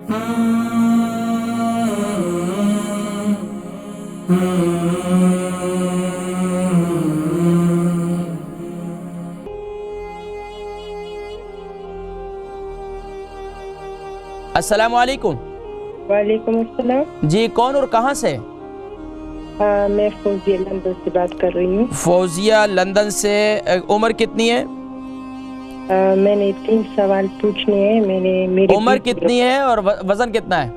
अस्सलाम वालेकुम। वालेकुम अस्सलाम। जी, कौन और कहाँ से? मैं फौजिया लंदन से बात कर रही हूँ। फौजिया लंदन से। उम्र कितनी है? मैंने 3 सवाल पूछने हैं। मेरी उम्र कितनी है और वजन कितना है?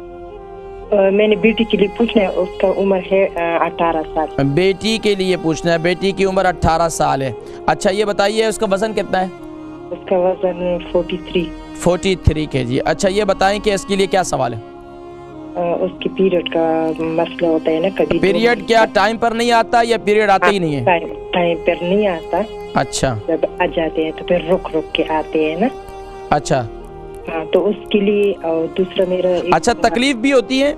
मैंने बेटी के लिए पूछना है, उसका उम्र है 18 साल। बेटी के लिए पूछना है, बेटी की उम्र 18 साल है। अच्छा, ये बताइए उसका वजन कितना है? उसका वजन 43 kg। अच्छा, ये बताएं कि इसके लिए क्या सवाल है? उसकी पीरियड का मसला होता है ना, कभी पीरियड क्या टाइम पर नहीं आता या पीरियड आते ही नहीं है? टाइम पर नहीं आता। अच्छा, जब आ जाते हैं तो फिर रुक के आते हैं ना। अच्छा। हाँ, तो उसके लिए। और दूसरा मेरा अच्छा, तकलीफ भी होती है?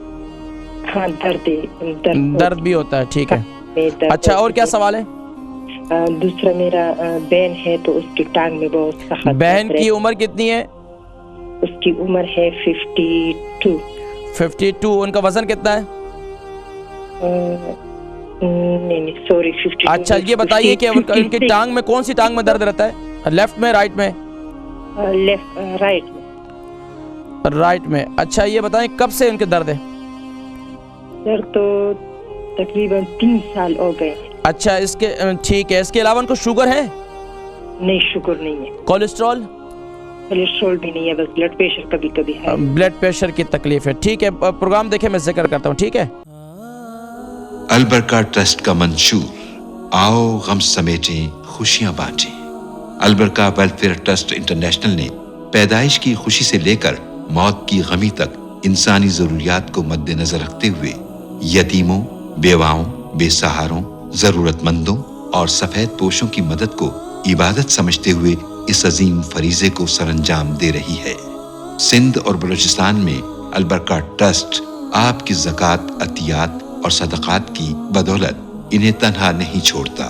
हाँ, दर्द भी होता है, ठीक है। अच्छा, और क्या सवाल है? दूसरा मेरा बहन है, तो उसकी टांग में बहुत सख्त। बहन की उम्र कितनी है? उसकी उम्र है 52। उनका वजन कितना है? नहीं, सॉरी, 52। अच्छा, ये बताइए कि उनकी टांग में, कौन सी टांग में दर्द रहता है? लेफ्ट में, राइट में? राइट में। अच्छा, ये बताएं कब से उनके दर्द है? दर्द तो तकरीबन 3 साल हो गए। अच्छा, इसके ठीक है। इसके अलावा उनको शुगर है? नहीं, शुगर नहीं है। कोलेस्ट्रॉल भी नहीं है, बस ब्लड प्रेशर कभी कभी है। ब्लड प्रेशर की तकलीफ है, ठीक है। प्रोग्राम देखे, मैं जिक्र करता हूँ, ठीक है। अल बरका ट्रस्ट का मंशूर, आओ गम समेटें खुशियां बांटें। अल बरका वेलफेयर ट्रस्ट इंटरनेशनल ने पैदाइश की खुशी से लेकर मौत की गमी तक इंसानी जरूरियात को मद्देनजर रखते हुए यतीमों, बेवाओं, बेसहारों, जरूरतमंदों और सफेद पोशों की मदद को इबादत समझते हुए इस अजीम फरीजे को सरअंजाम दे रही है। सिंध और बलूचिस्तान में अल बरका ट्रस्ट आपकी ज़कात, अतियात और सदक़ात की बदौलत इन्हें तन्हा नहीं छोड़ता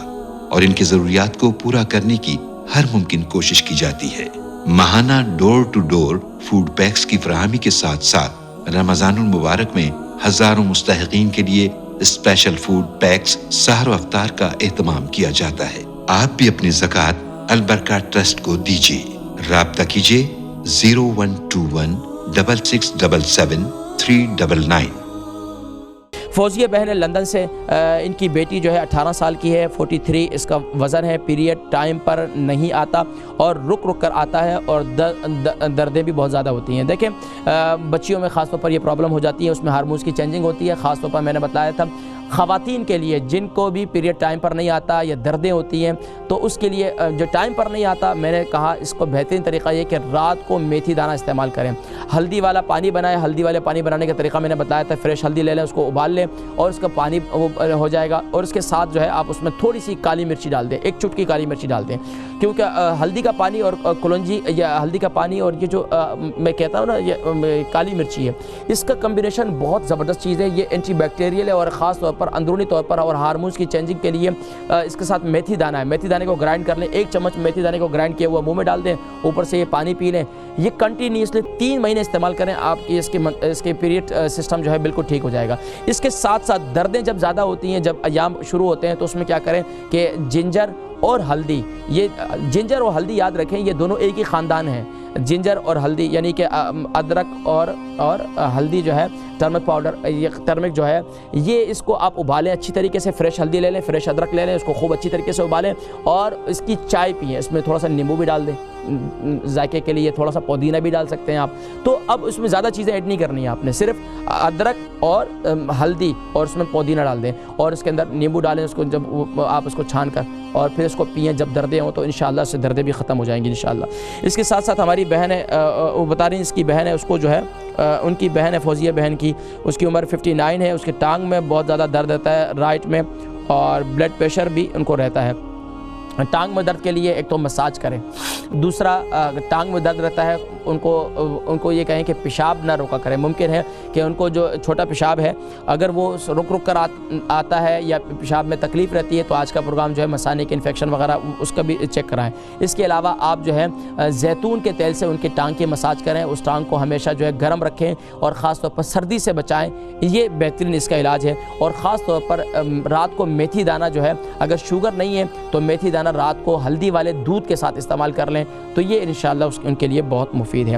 और इनकी ज़रूरियात को पूरा करने की हर मुमकिन कोशिश की जाती है। माहाना door to door food packs की फराहमी के साथ साथ रमज़ानुल मुबारक में हज़ारों मुस्तहिकीन के लिए स्पेशल फूड पैक्स सहर व अफ्तार का एहतमाम किया जाता है। आप भी अपनी ज़कात अल बरका ट्रस्ट को दीजिए। राब्ता कीजिए 0121 6677 399। फौजिया बहन है लंदन से। इनकी बेटी जो है 18 साल की है, 43 इसका वज़न है। पीरियड टाइम पर नहीं आता और रुक कर आता है और दर्दें भी बहुत ज़्यादा होती हैं। देखें, बच्चियों में ख़ास तौर पर ये प्रॉब्लम हो जाती है, उसमें हार्मोन्स की चेंजिंग होती है। ख़ास तौर पर मैंने बताया था ख़वातीन के लिए जिनको भी पीरियड टाइम पर नहीं आता या दर्दें होती हैं, तो उसके लिए जो टाइम पर नहीं आता, मैंने कहा इसको बेहतरीन तरीका ये कि रात को मेथी दाना इस्तेमाल करें। हल्दी वाला पानी बनाएं। हल्दी वाले पानी बनाने का तरीका मैंने बताया था। फ्रेश हल्दी ले लें, उसको उबाल लें और उसका पानी हो जाएगा और उसके साथ जो है आप उसमें थोड़ी सी काली मिर्ची डाल दें, 1 चुटकी काली मिर्ची डाल दें, क्योंकि हल्दी का पानी और कलौंजी या हल्दी का पानी और ये जो मैं कहता हूँ ना, ये काली मिर्ची है, इसका कम्बिनेशन बहुत ज़बरदस्त चीज़ है। ये एंटी बैक्टीरियल है और ख़ास तौर पर अंदरूनी तौर पर और हार्मोन्स की चेंजिंग के लिए इसके साथ मेथी दाना है। मेथी दाने को ग्राइंड कर लें, 1 चम्मच मेथी दाने को ग्राइंड किया हुआ मुंह में डाल दें, ऊपर से ये पानी पी लें। ये कंटिन्यूसली 3 महीने इस्तेमाल करें, आपकी इसके पीरियड सिस्टम जो है बिल्कुल ठीक हो जाएगा। इसके साथ साथ दर्दें जब ज़्यादा होती हैं, जब अयाम शुरू होते हैं, तो उसमें क्या करें कि जिंजर और हल्दी, ये जिंजर और हल्दी याद रखें, ये दोनों एक ही ख़ानदान हैं। जिंजर और हल्दी यानी कि अदरक और हल्दी जो है, टर्मरिक पाउडर, ये टर्मरिक जो है, ये इसको आप उबालें अच्छी तरीके से। फ्रेश हल्दी ले लें, फ्रेश अदरक ले लें, इसको खूब अच्छी तरीके से उबालें और इसकी चाय पिएं। इसमें थोड़ा सा नींबू भी डाल दें जायके के लिए, थोड़ा सा पुदीना भी डाल सकते हैं आप। तो अब उसमें ज़्यादा चीज़ें ऐड नहीं करनी है आपने, सिर्फ अदरक और हल्दी और उसमें पुदीना डाल दें और इसके अंदर नींबू डालें, उसको जब आप उसको छान कर और फिर इसको पिएं जब दर्दें हों, तो इंशाअल्लाह से दर्दें भी ख़त्म हो जाएंगी इंशाअल्लाह। इसके साथ साथ हमारी बहन है, वो बता रही हैं इसकी बहन है, उसको जो है उनकी बहन है फौजिया बहन की, उसकी उम्र 59 है। उसके टांग में बहुत ज़्यादा दर्द रहता है राइट में और ब्लड प्रेशर भी उनको रहता है। टांग में दर्द के लिए एक तो मसाज करें, दूसरा टांग में दर्द रहता है ان کو یہ کہیں کہ پیشاب نہ روکا کریں. ممکن ہے کہ ان کو جو چھوٹا پیشاب ہے اگر وہ رک کر آتا ہے یا پیشاب میں تکلیف رہتی ہے تو آج کا پروگرام جو ہے مثانے کے انفیکشن وغیرہ اس کا بھی چیک کرائیں. اس کے علاوہ آپ جو ہے زیتون کے تیل سے ان کے ٹانگ کی مساج کریں. اس ٹانگ کو ہمیشہ جو ہے گرم رکھیں اور خاص طور پر سردی سے بچائیں. یہ بہترین اس کا علاج ہے. اور خاص طور پر رات کو میتھی دانہ جو ہے, اگر شوگر نہیں ہے تو میتھی دانہ رات کو ہلدی والے دودھ کے ساتھ استعمال کر لیں تو یہ انشاءاللہ ان کے لیے بہت مفید ہے.